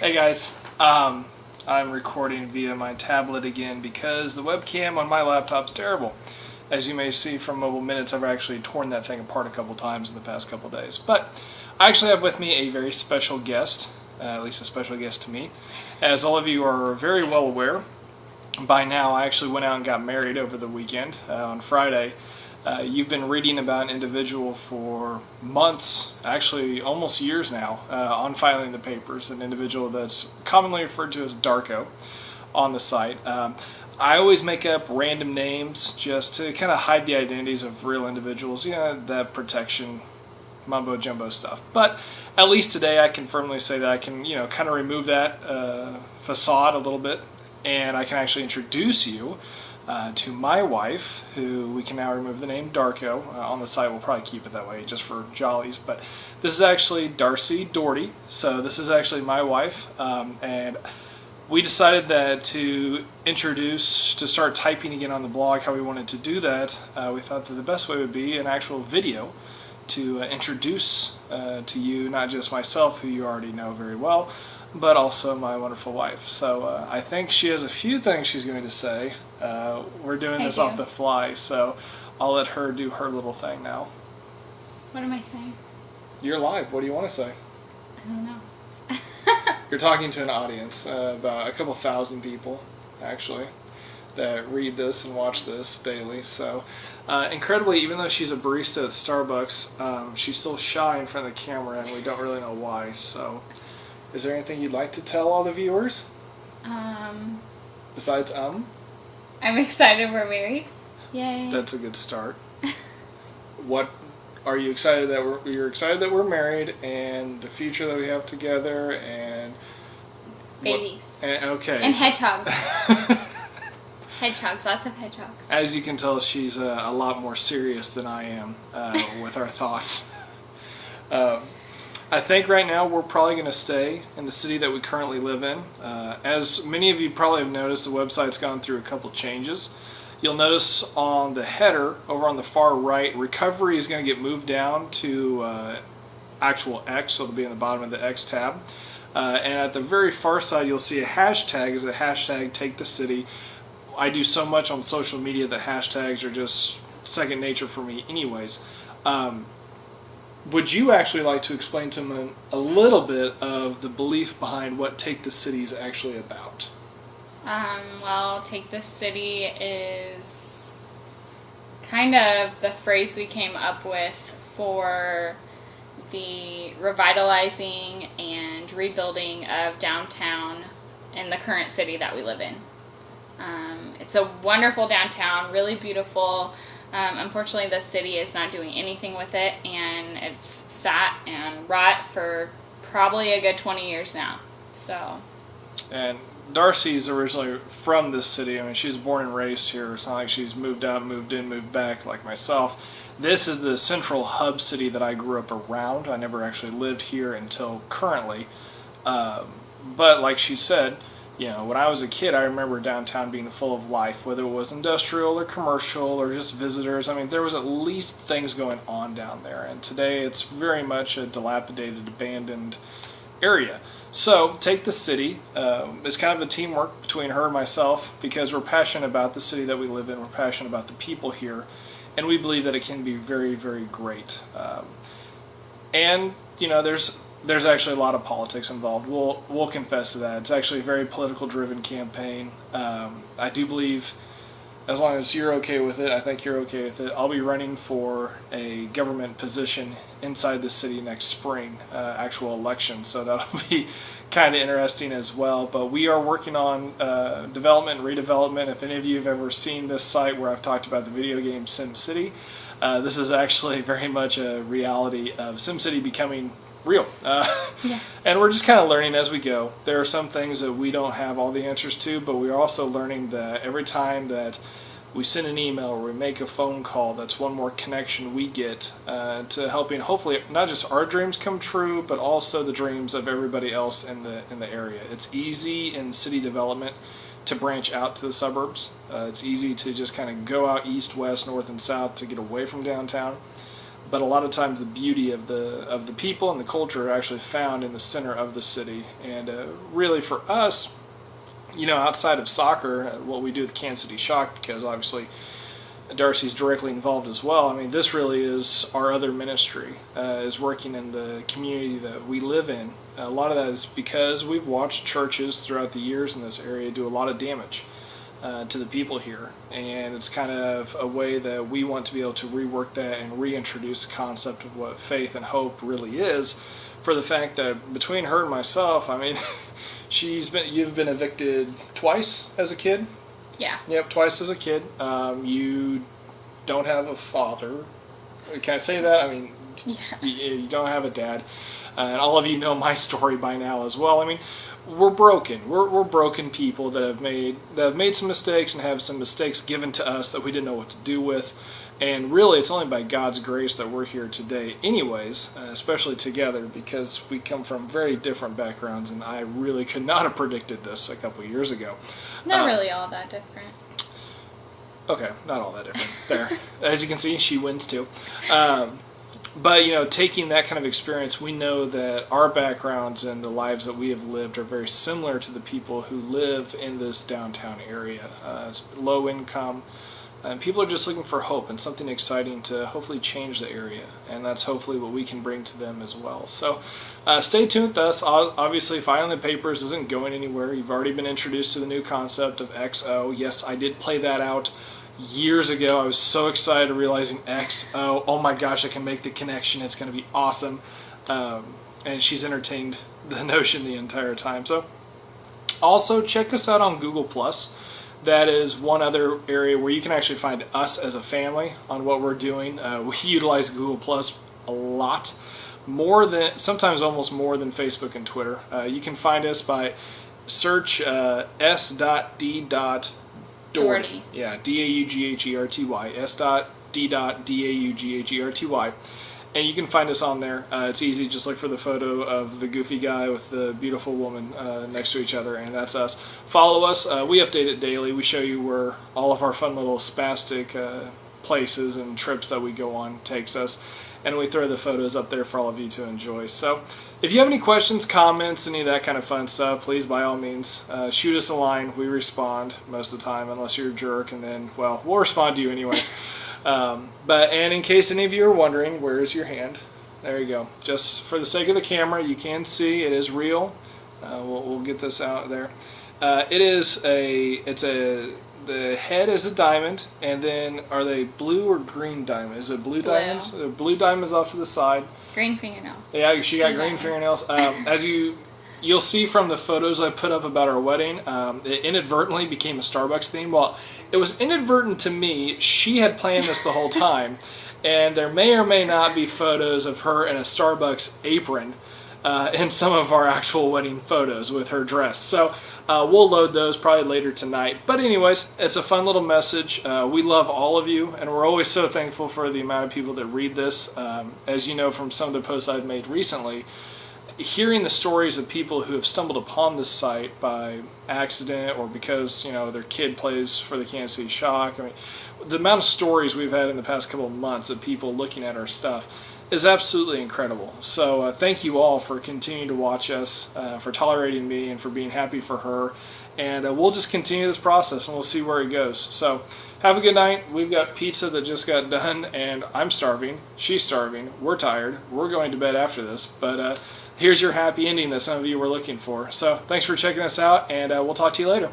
Hey guys, I'm recording via my tablet again because the webcam on my laptop's terrible. As you may see from Mobile Minutes, I've actually torn that thing apart a couple times in the past couple days. But I actually have with me a very special guest, at least a special guest to me. As all of you are very well aware, by now I actually went out and got married over the weekend on Friday. You've been reading about an individual for months, actually almost years now, on Filing the Papers, an individual that's commonly referred to as Darko on the site. I always make up random names just to kind of hide the identities of real individuals, that protection, mumbo-jumbo stuff. But at least today I can firmly say that I can, kind of remove that facade a little bit, and I can actually introduce you to my wife, who we can now remove the name Darko. On the site we'll probably keep it that way just for jollies, but this is actually Darcy Doherty, so this is actually my wife, and we decided that to start typing again on the blog how we wanted to do that. We thought that the best way would be an actual video to introduce to you, not just myself, who you already know very well, but also my wonderful wife. So I think she has a few things she's going to say. We're doing this off the fly, so I'll let her do her little thing now. What am I saying? You're live. What do you want to say? I don't know. You're talking to an audience, about a couple thousand people, actually, that read this and watch this daily. So, incredibly, even though she's a barista at Starbucks, she's still shy in front of the camera, and we don't really know why. So, is there anything you'd like to tell all the viewers? Besides, I'm excited we're married. Yay. That's a good start. What are you excited that you're excited that we're married and the future that we have together and babies. Okay. And hedgehogs. Hedgehogs, lots of hedgehogs. As you can tell, she's a lot more serious than I am with our thoughts. I think right now we're probably going to stay in the city that we currently live in. As many of you probably have noticed, the website's gone through a couple changes. You'll notice on the header over on the far right, recovery is going to get moved down to actual X, so it'll be in the bottom of the X tab. And at the very far side, you'll see a hashtag is a hashtag Take the City. I do so much on social media that hashtags are just second nature for me anyways. Would you actually like to explain to them a little bit of the belief behind what Take the City is actually about? Well, Take the City is kind of the phrase we came up with for the revitalizing and rebuilding of downtown in the current city that we live in. It's a wonderful downtown, really beautiful. Unfortunately, the city is not doing anything with it, and it's sat and rot for probably a good 20 years now. So. And Darcy's originally from this city. I mean, she was born and raised here. It's not like she's moved out, moved in, moved back like myself. This is the central hub city that I grew up around. I never actually lived here until currently. But like she said, when I was a kid, I remember downtown being full of life, whether it was industrial or commercial or just visitors. I mean, there was at least things going on down there. And today it's very much a dilapidated, abandoned area. So, Take the City is kind of a teamwork between her and myself because we're passionate about the city that we live in. We're passionate about the people here. And we believe that it can be very, very great. There's actually a lot of politics involved. We'll confess to that. It's actually a very political-driven campaign. I do believe, as long as you're okay with it, I think you're okay with it, I'll be running for a government position inside the city next spring, actual election. So that'll be kind of interesting as well. But we are working on development and redevelopment. If any of you have ever seen this site where I've talked about the video game SimCity, this is actually very much a reality of SimCity becoming real. And we're just kind of learning as we go. There are some things that we don't have all the answers to, but we're also learning that every time that we send an email or we make a phone call, that's one more connection we get to helping hopefully not just our dreams come true, but also the dreams of everybody else in the area. It's easy in city development to branch out to the suburbs. It's easy to just kind of go out east, west, north, and south to get away from downtown. but a lot of times the beauty of the people and the culture are actually found in the center of the city. And really for us, outside of soccer, what we do with Kansas City Shock, because obviously Darcy's directly involved as well. I mean, this really is our other ministry, is working in the community that we live in. A lot of that is because we've watched churches throughout the years in this area do a lot of damage to the people here, and it's kind of a way that we want to be able to rework that and reintroduce the concept of what faith and hope really is, for the fact that between her and myself, I mean, you've been evicted twice as a kid. Yeah. Yep, twice as a kid. You don't have a father. Can I say that? I mean, yeah. you don't have a dad. And all of you know my story by now as well. I mean, we're broken. We're broken people that have made some mistakes and have some mistakes given to us that we didn't know what to do with. And really, it's only by God's grace that we're here today anyways, especially together, because we come from very different backgrounds, and I really could not have predicted this a couple years ago. Not really all that different. Okay, not all that different. There. As you can see, she wins too. But, taking that kind of experience, we know that our backgrounds and the lives that we have lived are very similar to the people who live in this downtown area. Low income. And people are just looking for hope and something exciting to hopefully change the area. And that's hopefully what we can bring to them as well. So stay tuned with us. Obviously, Filing the Papers isn't going anywhere. You've already been introduced to the new concept of XO. Yes, I did play that out years ago. I was so excited realizing XO. Oh my gosh, I can make the connection. It's going to be awesome. And she's entertained the notion the entire time. So also check us out on Google+. That is one other area where you can actually find us as a family on what we're doing. We utilize Google Plus a lot, sometimes almost more than Facebook and Twitter. You can find us by search s.d. Dougherty. Yeah, D-A-U-G-H-E-R-T-Y. S.D.D.A-U-G-H-E-R-T-Y. And you can find us on there. It's easy. Just look for the photo of the goofy guy with the beautiful woman next to each other, and that's us. Follow us. We update it daily. We show you where all of our fun little spastic places and trips that we go on takes us, and we throw the photos up there for all of you to enjoy. So if you have any questions, comments, any of that kind of fun stuff, please, by all means, shoot us a line. We respond most of the time, unless you're a jerk, and then, well, we'll respond to you anyways. And in case any of you are wondering, where is your hand? There you go. Just for the sake of the camera, you can see it is real. We'll get this out there. The head is a diamond, and then are they blue or green diamond? Is it blue diamonds? The blue diamonds off to the side. Green fingernails. Yeah, she got green fingernails. As you'll see from the photos I put up about our wedding, it inadvertently became a Starbucks theme. Well, it was inadvertent to me. She had planned this the whole time, and there may or may not be photos of her in a Starbucks apron in some of our actual wedding photos with her dress. So we'll load those probably later tonight. But anyways, it's a fun little message. We love all of you, and we're always so thankful for the amount of people that read this. As you know from some of the posts I've made recently, hearing the stories of people who have stumbled upon this site by accident or because their kid plays for the Kansas City Shock. I mean, the amount of stories we've had in the past couple of months of people looking at our stuff is absolutely incredible. So thank you all for continuing to watch us, for tolerating me, and for being happy for her. And we'll just continue this process, and we'll see where it goes. So have a good night. We've got pizza that just got done, and I'm starving. She's starving. We're tired. We're going to bed after this. But here's your happy ending that some of you were looking for. So thanks for checking us out, and we'll talk to you later.